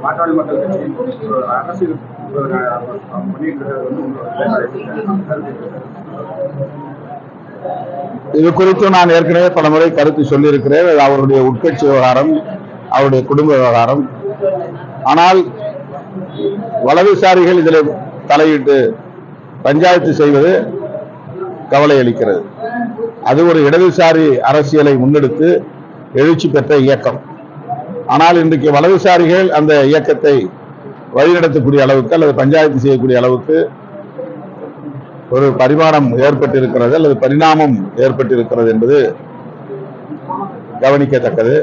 பாட்டாளி மக்கள் கட்சி அரசியல் இது குறித்து நான் ஏற்கனவே பல முறை கருத்து சொல்லியிருக்கிறேன். அவருடைய உட்கட்சி விவகாரம், அவருடைய குடும்ப விவகாரம். ஆனால் வலதுசாரிகள் இதில் தலையிட்டு பஞ்சாயத்து செய்வது கவலை அளிக்கிறது. அது ஒரு இடதுசாரி அரசியலை முன்னெடுத்து எழுச்சி பெற்ற இயக்கம். ஆனால் இன்றைக்கு வலதுசாரிகள் அந்த இயக்கத்தை வழிநடத்தக்கூடிய அளவுக்கு அல்லது பஞ்சாயத்து செய்யக்கூடிய அளவுக்கு ஒரு பரிமாணம் ஏற்பட்டிருக்கிறது அல்லது பரிணாமம் ஏற்பட்டிருக்கிறது என்பது கவனிக்கத்தக்கது.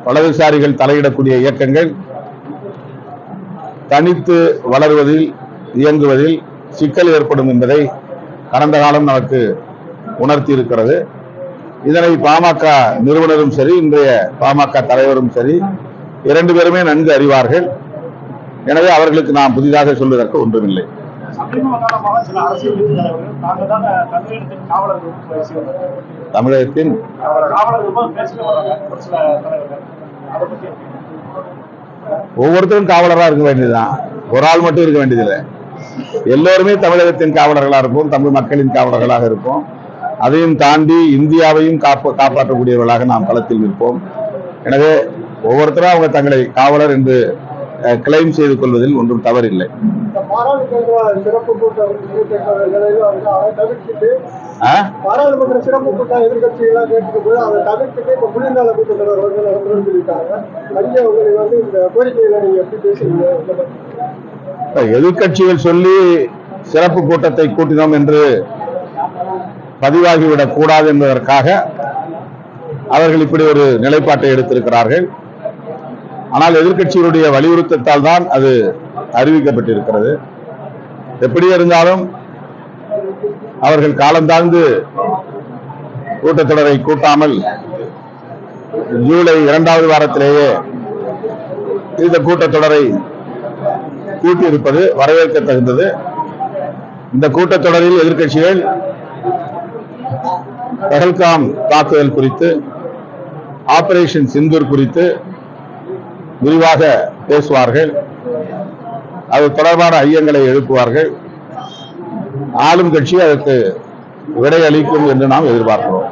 வலதுசாரிகள் தலையிடக்கூடிய இயக்கங்கள் தனித்து வளர்வதில் இயங்குவதில் சிக்கல் ஏற்படும் என்பதை கடந்த காலம் நமக்கு உணர்த்தி இருக்கிறது. இதனை பாமக நிறுவனரும் சரி, இன்றைய பாமக தலைவரும் சரி, இரண்டு பேருமே நன்கு அறிவார்கள். எனவே அவர்களுக்கு நாம் புதிதாக சொல்வதற்கு ஒன்றுமில்லை. தமிழகத்தின் ஒவ்வொருத்தரும் காவலராக இருக்க வேண்டியதுதான், ஒரு ஆள் மட்டும் இருக்க வேண்டியதில்லை. எல்லோருமே தமிழகத்தின் காவலர்களாக இருப்போம், தமிழ் மக்களின் காவலர்களாக இருப்போம். அதையும் தாண்டி இந்தியாவையும் காப்பாற்றக்கூடியவர்களாக நாம் களத்தில் நிற்போம். எனவே ஒவ்வொருத்தரும் அவங்க தங்களை காவலர் என்று கிளைம் செய்து கொள்வதில் ஒன்றும் தவறில்லை. பாராளுமன்ற சிறப்பு கூட்டம் எதிர்கட்சிகளாக கேட்டுக்கு அதை தவிர்த்துட்டு இப்ப குளிர்கால கூட்டத்தொடர் வந்து நடத்தணும்னு சொல்லியிருக்காங்க. அங்கே உங்களை வந்து இந்த கோரிக்கைகளை நீங்க எப்படி பேசுறீங்க? எதிர்கட்சிகள் சொல்லி சிறப்பு கூட்டத்தை கூட்டினோம் என்று பதிவாகிவிடக் கூடாது என்பதற்காக அவர்கள் இப்படி ஒரு நிலைப்பாட்டை எடுத்திருக்கிறார்கள். ஆனால் எதிர்கட்சிகளுடைய வலியுறுத்தத்தால் தான் அது அறிவிக்கப்பட்டிருக்கிறது. எப்படி இருந்தாலும் அவர்கள் காலந்தாழ்ந்து கூட்டத்தொடரை கூட்டாமல் ஜூலை 2வது வாரத்திலேயே இந்த கூட்டத்தொடரை கூட்டியிருப்பது வரவேற்க தகுந்தது. இந்த கூட்டத்தொடரில் எதிர்கட்சிகள் பஹல்காம் தாக்குதல் குறித்து, ஆபரேஷன் சிந்தூர் குறித்து விரிவாக பேசுவார்கள். அது தொடர்பான ஐயங்களை எழுப்புவார்கள். ஆளும் கட்சி அதற்கு விடை அளிக்கும் என்று நாம் எதிர்பார்க்கிறோம்.